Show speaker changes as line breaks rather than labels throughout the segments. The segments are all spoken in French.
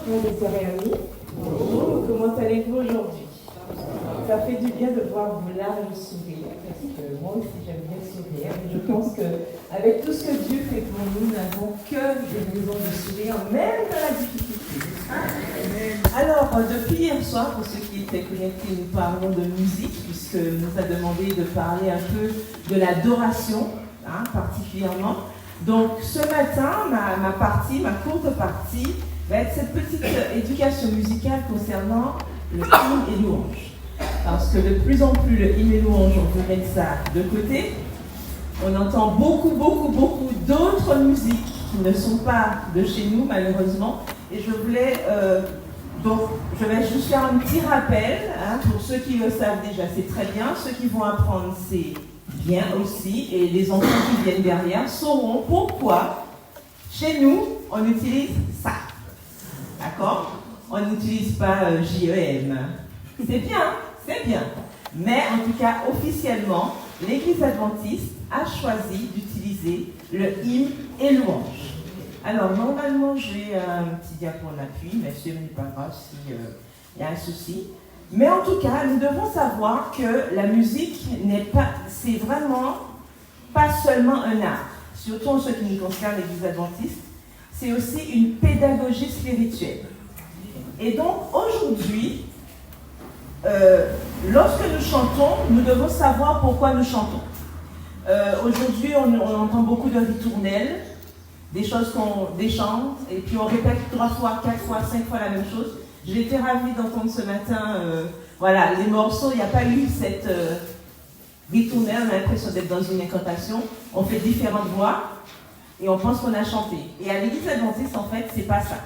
frères et sœurs et amis. Bonjour, comment allez-vous aujourd'hui? Ça fait du bien de voir vos larges sourires, parce que moi aussi j'aime bien sourire. Et je pense qu'avec tout ce que Dieu fait pour nous, nous n'avons que des raisons de sourire, même dans la difficulté. Alors, depuis hier soir, pour ceux qui étaient connectés, nous parlons de musique, puisque nous a demandé de parler un peu de l'adoration, particulièrement. Donc, ce matin, ma courte partie, va être cette petite éducation musicale concernant le hymne et louange. Parce que de plus en plus, le hymne et louange, on peut mettre ça de côté. On entend beaucoup d'autres musiques qui ne sont pas de chez nous, malheureusement. Et je voulais, donc, je vais juste faire un petit rappel, pour ceux qui le savent déjà, c'est très bien. Ceux qui vont apprendre, c'est bien aussi. Et les enfants qui viennent derrière sauront pourquoi, chez nous, on utilise ça. D'accord? On n'utilise pas JEM. C'est bien. Mais en tout cas, officiellement, l'Église adventiste a choisi d'utiliser le hymne et louange. Alors, normalement, j'ai un petit diapo en appui, mais ce n'est pas grave s'il y a un souci. Mais en tout cas, nous devons savoir que la musique c'est vraiment pas seulement un art. Surtout en ce qui nous concerne, l'Église adventiste, c'est aussi une pédagogie spirituelle. Et donc, aujourd'hui, lorsque nous chantons, nous devons savoir pourquoi nous chantons. Aujourd'hui, on entend beaucoup de ritournelles, des choses qu'on déchante, et puis on répète 3 fois, 4 fois, 5 fois la même chose. J'ai été ravie d'entendre ce matin, les morceaux, il n'y a pas eu cette ritournelle, on a l'impression d'être dans une incantation, on fait différentes voix, et on pense qu'on a chanté. Et à l'Église adventiste, en fait, c'est pas ça.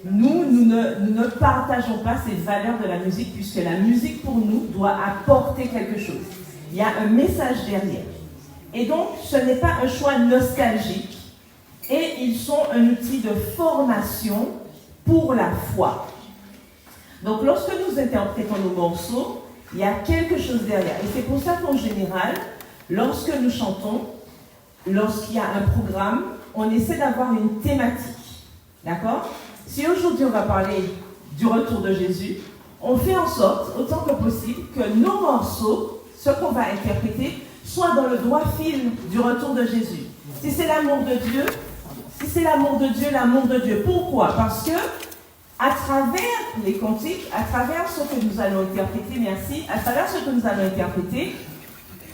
Nous ne partageons pas ces valeurs de la musique, puisque la musique, pour nous, doit apporter quelque chose. Il y a un message derrière. Et donc, ce n'est pas un choix nostalgique, et ils sont un outil de formation pour la foi. Donc, lorsque nous interprétons nos morceaux, il y a quelque chose derrière. Et c'est pour ça qu'en général, lorsque nous chantons, lorsqu'il y a un programme, on essaie d'avoir une thématique. D'accord? Si aujourd'hui on va parler du retour de Jésus, on fait en sorte, autant que possible, que nos morceaux, ce qu'on va interpréter, soient dans le droit fil du retour de Jésus. Si c'est l'amour de Dieu, l'amour de Dieu. Pourquoi? Parce que, à travers les cantiques, à travers ce que nous allons interpréter,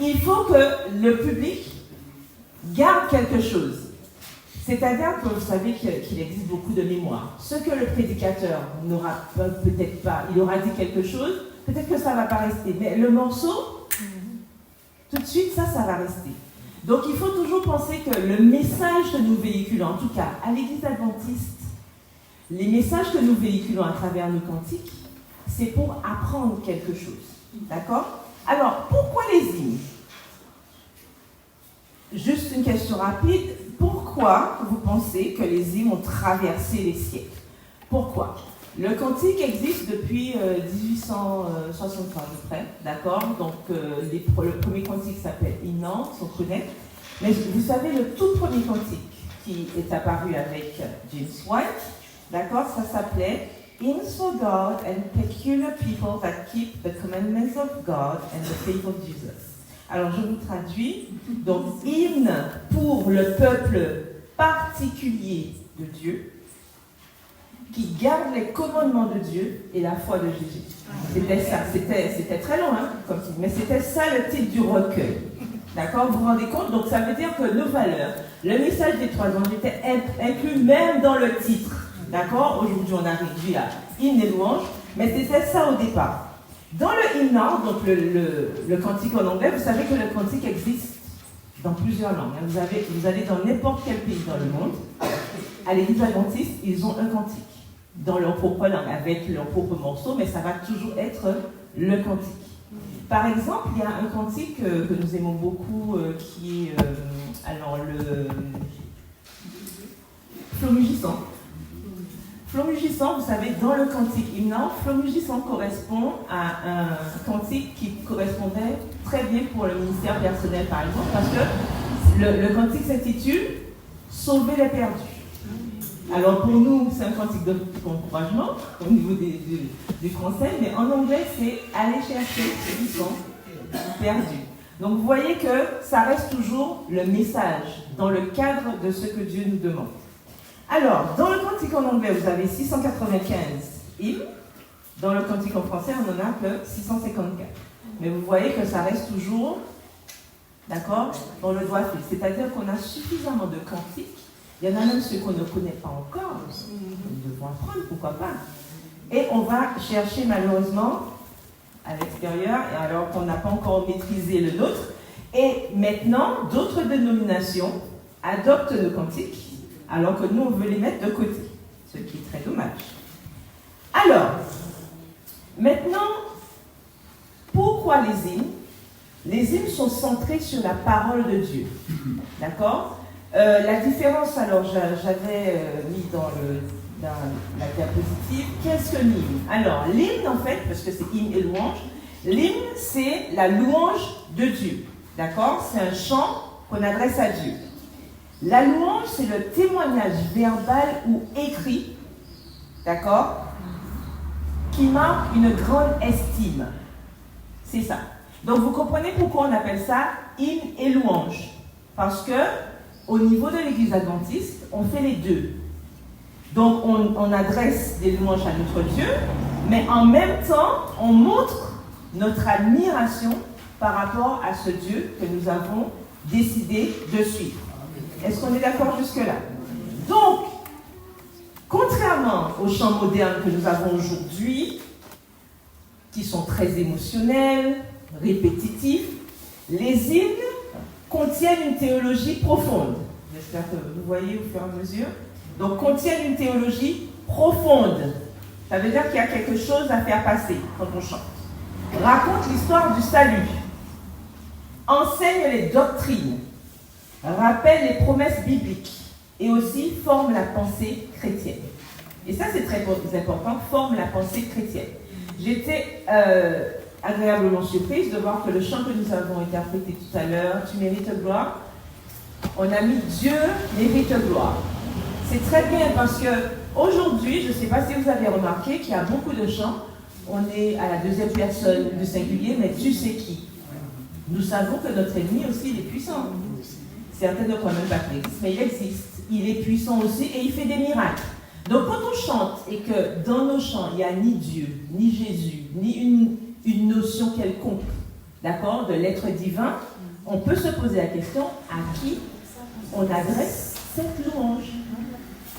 il faut que le public garde quelque chose. C'est-à-dire que vous savez qu'il existe beaucoup de mémoire. Ce que le prédicateur n'aura peut-être pas, il aura dit quelque chose, peut-être que ça ne va pas rester. Mais le morceau, tout de suite, ça va rester. Donc il faut toujours penser que le message que nous véhiculons, en tout cas à l'Église adventiste, les messages que nous véhiculons à travers nos cantiques, c'est pour apprendre quelque chose. D'accord? Alors, pourquoi les hymnes? Juste une question rapide. Pourquoi vous pensez que les hymnes ont traversé les siècles? Pourquoi? Le cantique existe depuis 1863 à peu près, d'accord? Donc le premier cantique s'appelle Hymnant, on connaît. Mais vous savez, le tout premier cantique qui est apparu avec James White, d'accord? Ça s'appelait Hymns for God and Peculiar People that Keep the Commandments of God and the Faith of Jesus. Alors, je vous traduis. Donc, hymne pour le peuple particulier de Dieu, qui garde les commandements de Dieu et la foi de Jésus. C'était ça. C'était très long, comme titre. Mais c'était ça le titre du recueil. D'accord? Vous vous rendez compte? Donc, ça veut dire que nos valeurs, le message des 3 anges était inclus même dans le titre. D'accord? Aujourd'hui, on a réduit à hymne et louange. Mais c'était ça au départ. Dans le hymnal, donc le cantique en anglais, vous savez que le cantique existe dans plusieurs langues. Vous allez dans n'importe quel pays dans le monde, à l'Église adventiste, ils ont un cantique dans leur propre langue, avec leur propre morceau, mais ça va toujours être le cantique. Par exemple, il y a un cantique que nous aimons beaucoup, qui est le Flomugissant. Flomugissant, vous savez, dans le cantique hymnal, Flomugissant correspond à un cantique qui correspondait très bien pour le ministère personnel, par exemple, parce que le cantique s'intitule « Sauver les perdus ». Alors pour nous, c'est un cantique d'encouragement au niveau du français, mais en anglais, c'est aller chercher ceux qui sont perdus. Donc vous voyez que ça reste toujours le message dans le cadre de ce que Dieu nous demande. Alors, dans le cantique en anglais, vous avez 695 hymnes. Dans le cantique en français, on n'en a que 654. Mais vous voyez que ça reste toujours, d'accord, dans le droit fil. C'est-à-dire qu'on a suffisamment de cantiques. Il y en a même ceux qu'on ne connaît pas encore. Nous devons apprendre, pourquoi pas. Et on va chercher malheureusement à l'extérieur, et alors qu'on n'a pas encore maîtrisé le nôtre. Et maintenant, d'autres dénominations adoptent nos cantiques, alors que nous, on veut les mettre de côté, ce qui est très dommage. Alors, maintenant, pourquoi les hymnes? Les hymnes sont centrés sur la parole de Dieu. D'accord? La différence, alors, j'avais mis dans la diapositive, qu'est-ce que l'hymne? Alors, l'hymne, en fait, parce que c'est hymne et louange, l'hymne, c'est la louange de Dieu. D'accord? C'est un chant qu'on adresse à Dieu. La louange, c'est le témoignage verbal ou écrit, d'accord, qui marque une grande estime. C'est ça. Donc, vous comprenez pourquoi on appelle ça hymne et louange. Parce que, au niveau de l'Église adventiste, on fait les deux. Donc, on adresse des louanges à notre Dieu, mais en même temps, on montre notre admiration par rapport à ce Dieu que nous avons décidé de suivre. Est-ce qu'on est d'accord jusque-là? Donc, contrairement aux chants modernes que nous avons aujourd'hui, qui sont très émotionnels, répétitifs, les hymnes contiennent une théologie profonde. J'espère que vous voyez au fur et à mesure. Donc, contiennent une théologie profonde. Ça veut dire qu'il y a quelque chose à faire passer quand on chante. Raconte l'histoire du salut. Enseigne les doctrines. Rappelle les promesses bibliques. Et aussi forme la pensée chrétienne. Et ça, c'est très important, forme la pensée chrétienne. J'étais agréablement surprise de voir que le chant que nous avons interprété tout à l'heure, Tu mérites gloire, on a mis Dieu mérite gloire. C'est très bien parce que aujourd'hui, je ne sais pas si vous avez remarqué qu'il y a beaucoup de chants, on est à la deuxième personne du singulier, mais tu sais qui. Nous savons que notre ennemi aussi, il est puissant. Certains ne croient même pas qu'il existe, mais il existe. Il est puissant aussi et il fait des miracles. Donc quand on chante et que dans nos chants, il n'y a ni Dieu, ni Jésus, ni une notion quelconque, d'accord, de l'être divin, on peut se poser la question, à qui on adresse cette louange?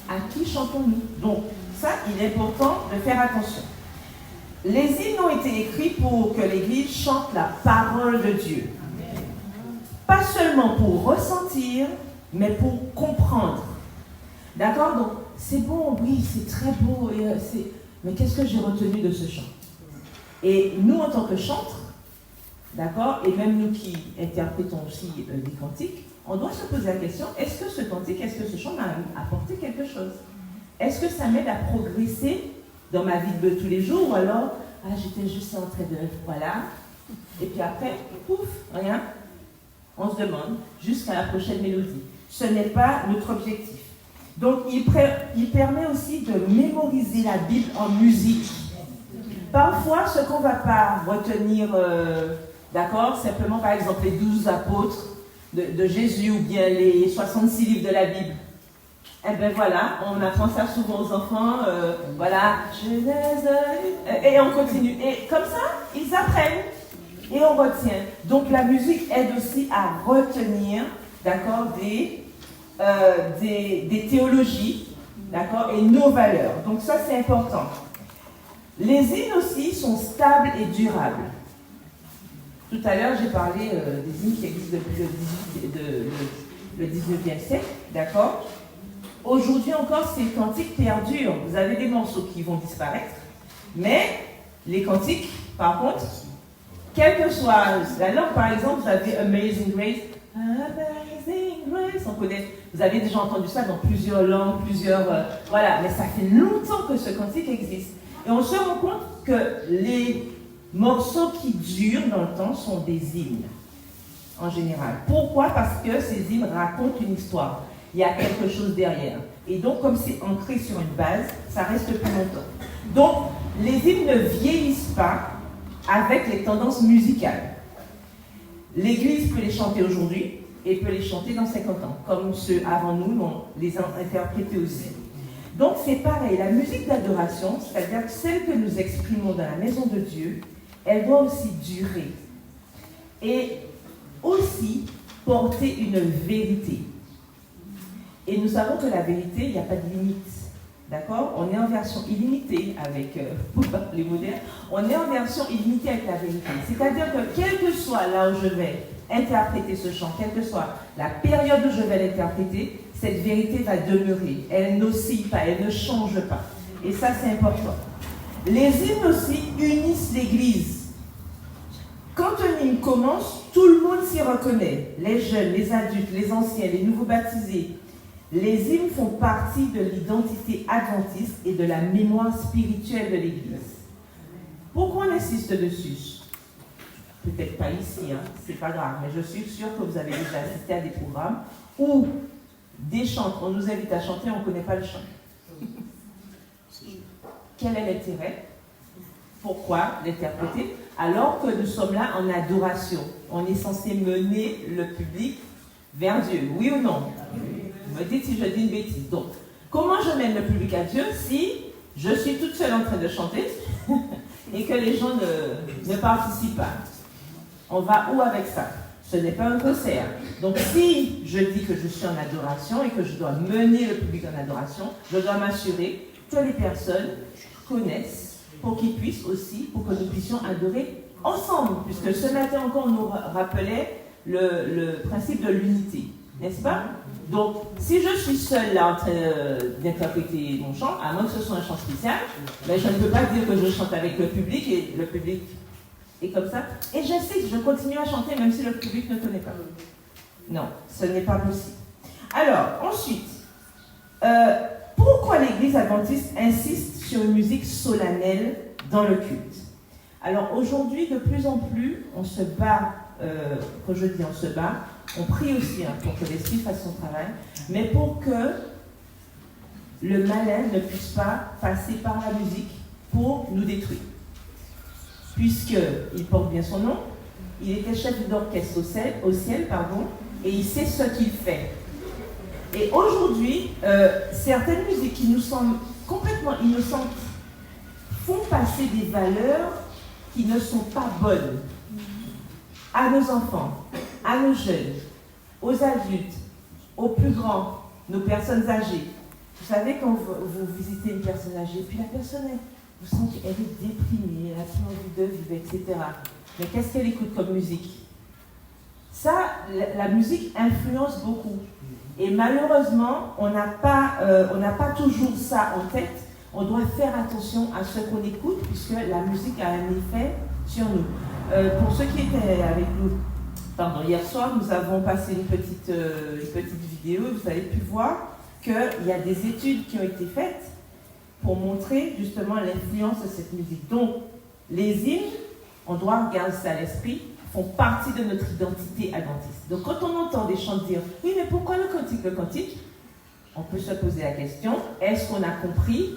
À qui chantons-nous? Donc ça, il est important de faire attention. Les hymnes ont été écrits pour que l'Église chante la parole de Dieu. Pas seulement pour ressentir, mais pour comprendre. D'accord? Donc, c'est bon, oui, c'est très beau, mais qu'est-ce que j'ai retenu de ce chant? Et nous, en tant que chantres, d'accord, et même nous qui interprétons aussi des cantiques, on doit se poser la question, est-ce que ce cantique, est-ce que ce chant m'a apporté quelque chose? Est-ce que ça m'aide à progresser dans ma vie de tous les jours, ou alors, j'étais juste en train de, voilà, et puis après, pouf, rien. On se demande, jusqu'à la prochaine mélodie. Ce n'est pas notre objectif. Donc, il permet aussi de mémoriser la Bible en musique. Parfois, ce qu'on ne va pas retenir, d'accord, simplement par exemple les 12 apôtres de Jésus ou bien les 66 livres de la Bible. Eh bien voilà, on apprend ça souvent aux enfants, voilà, et on continue. Et comme ça, ils apprennent et on retient. Donc la musique aide aussi à retenir, d'accord, des théologies, d'accord, et nos valeurs. Donc ça, c'est important. Les hymnes aussi sont stables et durables. Tout à l'heure, j'ai parlé des hymnes qui existent depuis le 19e siècle, d'accord. Aujourd'hui encore, ces cantiques perdurent. Vous avez des morceaux qui vont disparaître, mais les cantiques, par contre, quelle que soit la langue, par exemple, vous avez Amazing Grace, Amazing Grace, on connaît, vous avez déjà entendu ça dans plusieurs langues, voilà, mais ça fait longtemps que ce cantique existe. Et on se rend compte que les morceaux qui durent dans le temps sont des hymnes, en général. Pourquoi? Parce que ces hymnes racontent une histoire. Il y a quelque chose derrière. Et donc, comme c'est ancré sur une base, ça reste plus longtemps. Donc, les hymnes ne vieillissent pas avec les tendances musicales. L'Église peut les chanter aujourd'hui et peut les chanter dans 50 ans, comme ceux avant nous l'ont les interprétés aussi. Donc, c'est pareil, la musique d'adoration, c'est-à-dire celle que nous exprimons dans la maison de Dieu, elle doit aussi durer et aussi porter une vérité. Et nous savons que la vérité, il n'y a pas de limite. D'accord? On est en version illimitée avec les modernes. On est en version illimitée avec la vérité. C'est-à-dire que quel que soit là où je vais interpréter ce chant, quelle que soit la période où je vais l'interpréter, cette vérité va demeurer. Elle n'oscille pas, elle ne change pas. Et ça, c'est important. Les hymnes aussi unissent l'Église. Quand un hymne commence, tout le monde s'y reconnaît. Les jeunes, les adultes, les anciens, les nouveaux baptisés. Les hymnes font partie de l'identité adventiste et de la mémoire spirituelle de l'Église. Pourquoi on insiste dessus? Peut-être pas ici, hein, c'est pas grave, mais je suis sûre que vous avez déjà assisté à des programmes où des chants, on nous invite à chanter, on ne connaît pas le chant. Quel est l'intérêt? Pourquoi l'interpréter? Alors que nous sommes là en adoration. On est censé mener le public vers Dieu, oui ou non? Vous me dites si je dis une bêtise. Donc, comment je mène le public à Dieu si je suis toute seule en train de chanter et que les gens ne participent pas? On va où avec ça? Ce n'est pas un concert. Donc, si je dis que je suis en adoration et que je dois mener le public en adoration, je dois m'assurer que les personnes connaissent pour qu'ils puissent aussi, pour que nous puissions adorer ensemble. Puisque ce matin encore, on nous rappelait le principe de l'unité. N'est-ce pas? Donc, si je suis seule là en train d'interpréter mon chant, à moins que ce soit un chant spécial, ben, je ne peux pas dire que je chante avec le public et le public est comme ça. Et je sais que je continue à chanter même si le public ne connaît pas. Non, ce n'est pas possible. Alors, ensuite, pourquoi l'Église adventiste insiste sur une musique solennelle dans le culte? Alors, aujourd'hui, de plus en plus, on se bat, quand je dis on se bat, on prie aussi pour que l'Esprit fasse son travail, mais pour que le malin ne puisse pas passer par la musique pour nous détruire. Puisqu'il porte bien son nom, il était chef d'orchestre au ciel, et il sait ce qu'il fait. Et aujourd'hui, certaines musiques qui nous semblent complètement innocentes font passer des valeurs qui ne sont pas bonnes à nos enfants, à nos jeunes, aux adultes, aux plus grands, nos personnes âgées. Vous savez, quand vous visitez une personne âgée, puis la personne, vous sentez qu'elle est déprimée, elle a plus envie de vivre, etc. Mais qu'est-ce qu'elle écoute comme musique? Ça, la musique influence beaucoup. Et malheureusement, on n'a pas toujours ça en tête. On doit faire attention à ce qu'on écoute, puisque la musique a un effet sur nous. Pour ceux qui étaient avec nous, hier soir, nous avons passé une petite vidéo. Vous avez pu voir qu'il y a des études qui ont été faites pour montrer justement l'influence de cette musique. Donc, les hymnes, on doit garder ça à l'esprit, font partie de notre identité adventiste. Donc, quand on entend des chants dire « Oui, mais pourquoi le cantique ?» On peut se poser la question, est-ce qu'on a compris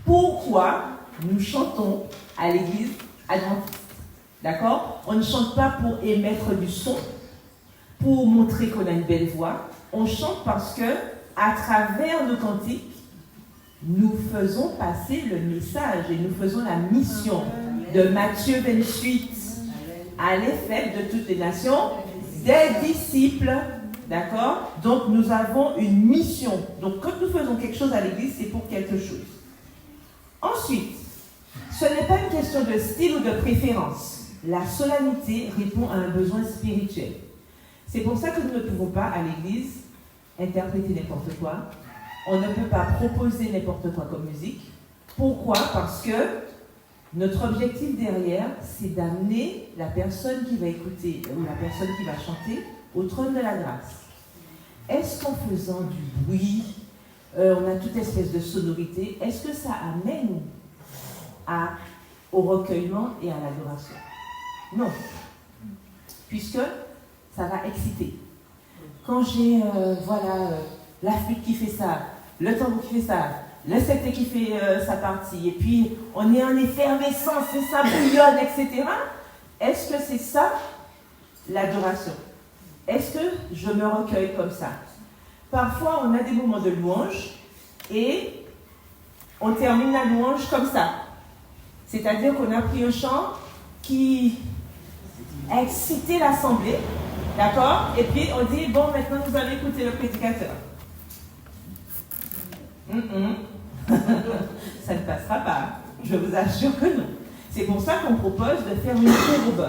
pourquoi nous chantons à l'église adventiste? D'accord? On ne chante pas pour émettre du son, pour montrer qu'on a une belle voix. On chante parce que, à travers nos cantiques, nous faisons passer le message et nous faisons la mission de Matthieu 28. Allez, faites de toutes les nations des disciples. D'accord? Donc, nous avons une mission. Donc, quand nous faisons quelque chose à l'église, c'est pour quelque chose. Ensuite, ce n'est pas une question de style ou de préférence. La solennité répond à un besoin spirituel. C'est pour ça que nous ne pouvons pas, à l'église, interpréter n'importe quoi. On ne peut pas proposer n'importe quoi comme musique. Pourquoi? Parce que notre objectif derrière, c'est d'amener la personne qui va écouter ou la personne qui va chanter au trône de la grâce. Est-ce qu'en faisant du bruit, on a toute espèce de sonorité, est-ce que ça amène au recueillement et à l'adoration? Non. Puisque ça va exciter. Quand j'ai la flûte qui fait ça, le tambour qui fait ça, le septet qui fait sa partie, et puis on est en effervescence, et ça bouillonne, etc. Est-ce que c'est ça l'adoration? Est-ce que je me recueille comme ça? Parfois, on a des moments de louange et on termine la louange comme ça. C'est-à-dire qu'on a pris un chant qui a excité l'assemblée, d'accord? Et puis on dit, bon, maintenant vous allez écouter le prédicateur. Ça ne passera pas, je vous assure que non. C'est pour ça qu'on propose de faire une courbe.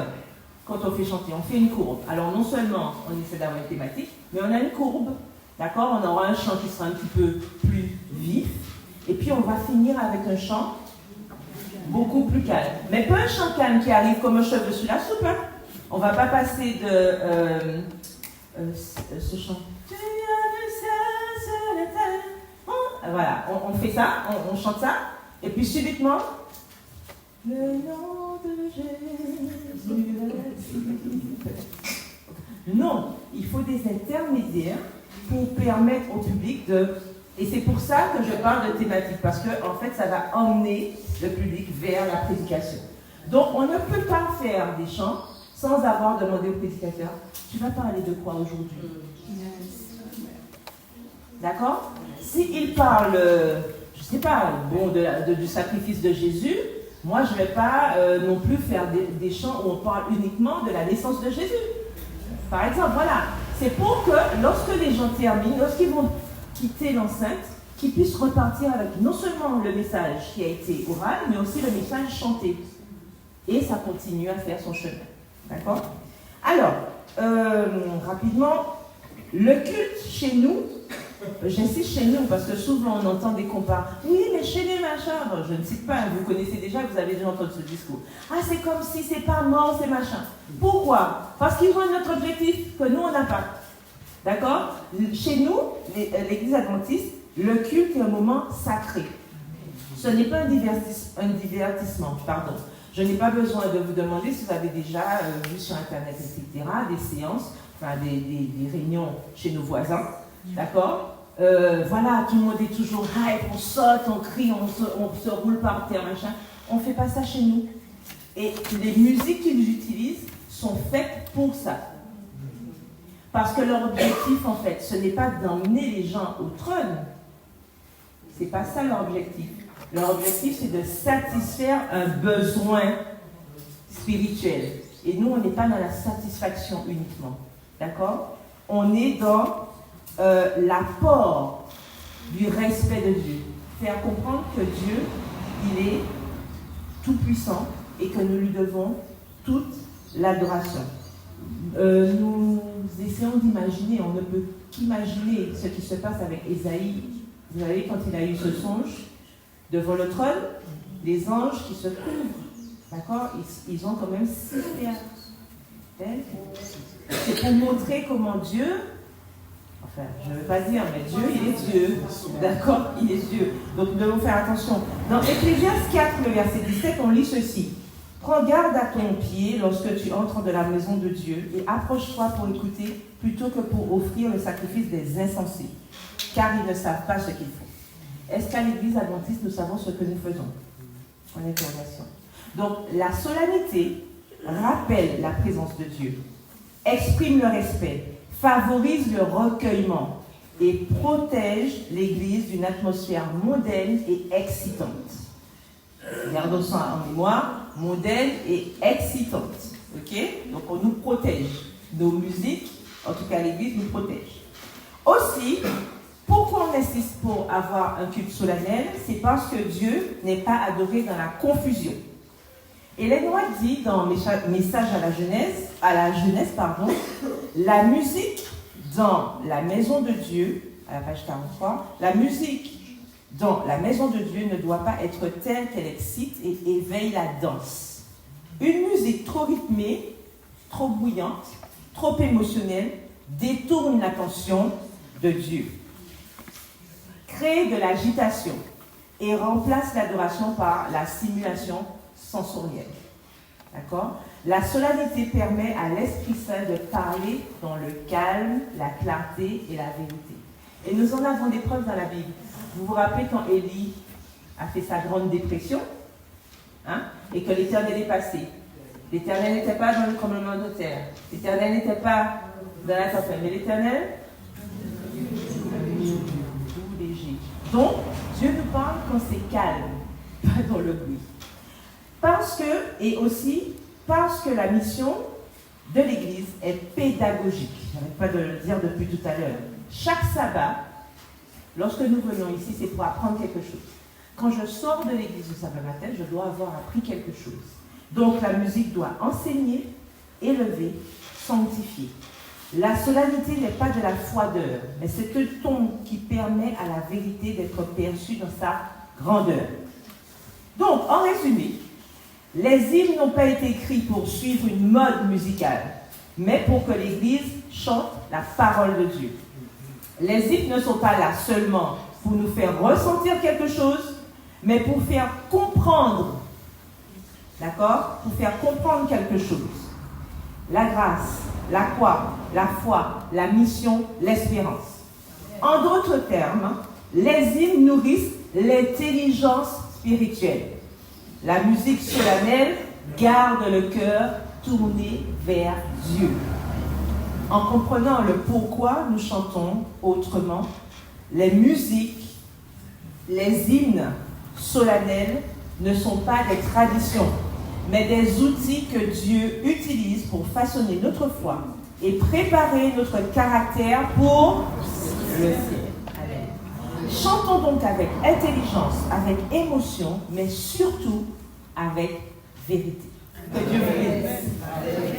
Quand on fait chanter, on fait une courbe. Alors non seulement on essaie d'avoir une thématique, mais on a une courbe, d'accord? On aura un chant qui sera un petit peu plus vif, et puis on va finir avec un chant beaucoup plus calme. Mais pas un chant calme qui arrive comme un cheveu sur la soupe, hein? On ne va pas passer de ce chant. Voilà, on fait ça, on chante ça, et puis subitement, le nom de Jésus. Non, il faut des intermédiaires pour permettre au public de... Et c'est pour ça que je parle de thématique, parce que en fait, ça va emmener le public vers la prédication. Donc, on ne peut pas faire des chants sans avoir demandé au prédicateur, tu vas parler de quoi aujourd'hui? D'accord? S'il parle, je ne sais pas, bon, du sacrifice de Jésus, moi je ne vais pas non plus faire des chants où on parle uniquement de la naissance de Jésus. Par exemple, voilà. C'est pour que lorsque les gens terminent, lorsqu'ils vont quitter l'enceinte, qu'ils puissent repartir avec non seulement le message qui a été oral, mais aussi le message chanté. Et ça continue à faire son chemin. D'accord? Alors, rapidement, le culte chez nous, j'insiste chez nous parce que souvent on entend des comparaisons. Oui, mais chez les machins, je ne cite pas, vous connaissez déjà, vous avez déjà entendu ce discours. Ah, c'est comme si c'est pas mort, c'est machin. Pourquoi? Parce qu'ils ont un autre objectif que nous, on n'a pas. D'accord? Chez nous, l'église adventiste, le culte est un moment sacré. Ce n'est pas un divertissement, pardon. Je n'ai pas besoin de vous demander si vous avez déjà vu sur Internet, etc., des séances, enfin des réunions chez nos voisins. D'accord? Voilà, tout le monde est toujours hype, on saute, on crie, on se roule par terre, machin. On ne fait pas ça chez nous. Et les musiques qu'ils utilisent sont faites pour ça. Parce que leur objectif, en fait, ce n'est pas d'emmener les gens au trône. Ce n'est pas ça leur objectif. Leur objectif, c'est de satisfaire un besoin spirituel. Et nous, on n'est pas dans la satisfaction uniquement. D'accord? On est dans l'apport du respect de Dieu. Faire comprendre que Dieu, il est tout-puissant et que nous lui devons toute l'adoration. Nous essayons d'imaginer, on ne peut qu'imaginer ce qui se passe avec Ésaïe. Vous savez, quand il a eu ce songe, devant le trône, les anges qui se couvrent, d'accord, ils ont quand même 6 paires. C'est pour montrer comment Dieu, enfin, je ne veux pas dire, mais Dieu, il est Dieu, d'accord, il est Dieu. Donc nous devons faire attention. Dans Ecclésiaste 4, le verset 17, on lit ceci. Prends garde à ton pied lorsque tu entres de la maison de Dieu et approche-toi pour écouter plutôt que pour offrir le sacrifice des insensés, car ils ne savent pas ce qu'ils font. Est-ce qu'à l'église adventiste, nous savons ce que nous faisons? En interrogation. Donc, la solennité rappelle la présence de Dieu, exprime le respect, favorise le recueillement et protège l'église d'une atmosphère mondaine et excitante. Gardons ça en mémoire, mondaine et excitante. Ok? Donc, on nous protège. Nos musiques, en tout cas l'église, nous protège. Aussi, pourquoi on insiste pour avoir un culte solennel? C'est parce que Dieu n'est pas adoré dans la confusion. Ellen White dit dans Message à la jeunesse, la musique dans la maison de Dieu, à la page 43, la musique dans la maison de Dieu ne doit pas être telle qu'elle excite et éveille la danse. Une musique trop rythmée, trop bruyante, trop émotionnelle détourne l'attention de Dieu, crée de l'agitation et remplace l'adoration par la simulation sensorielle. D'accord? La solennité permet à l'Esprit Saint de parler dans le calme, la clarté et la vérité. Et nous en avons des preuves dans la Bible. Vous vous rappelez quand Élie a fait sa grande dépression, hein, et que l'Éternel est passé. L'Éternel n'était pas dans le tremblement de terre. L'Éternel n'était pas dans la tempête. Mais l'Éternel, doux, léger. Donc, Dieu nous parle quand c'est calme, pas dans le bruit. Et aussi parce que la mission de l'Église est pédagogique. Je n'arrête pas de le dire depuis tout à l'heure. Chaque sabbat, lorsque nous venons ici, c'est pour apprendre quelque chose. Quand je sors de l'église le sabbat matin, je dois avoir appris quelque chose. Donc la musique doit enseigner, élever, sanctifier. La solennité n'est pas de la froideur, mais c'est un ton qui permet à la vérité d'être perçue dans sa grandeur. Donc, en résumé, les hymnes n'ont pas été écrits pour suivre une mode musicale, mais pour que l'Église chante la parole de Dieu. Les hymnes ne sont pas là seulement pour nous faire ressentir quelque chose, mais pour faire comprendre, d'accord? Pour faire comprendre quelque chose. La grâce, la croix, la foi, la mission, l'espérance. En d'autres termes, les hymnes nourrissent l'intelligence spirituelle. La musique solennelle garde le cœur tourné vers Dieu. En comprenant le pourquoi nous chantons autrement, les musiques, les hymnes solennels ne sont pas des traditions, mais des outils que Dieu utilise pour façonner notre foi et préparer notre caractère pour le ciel. Chantons donc avec intelligence, avec émotion, mais surtout avec vérité. Que Dieu vous bénisse.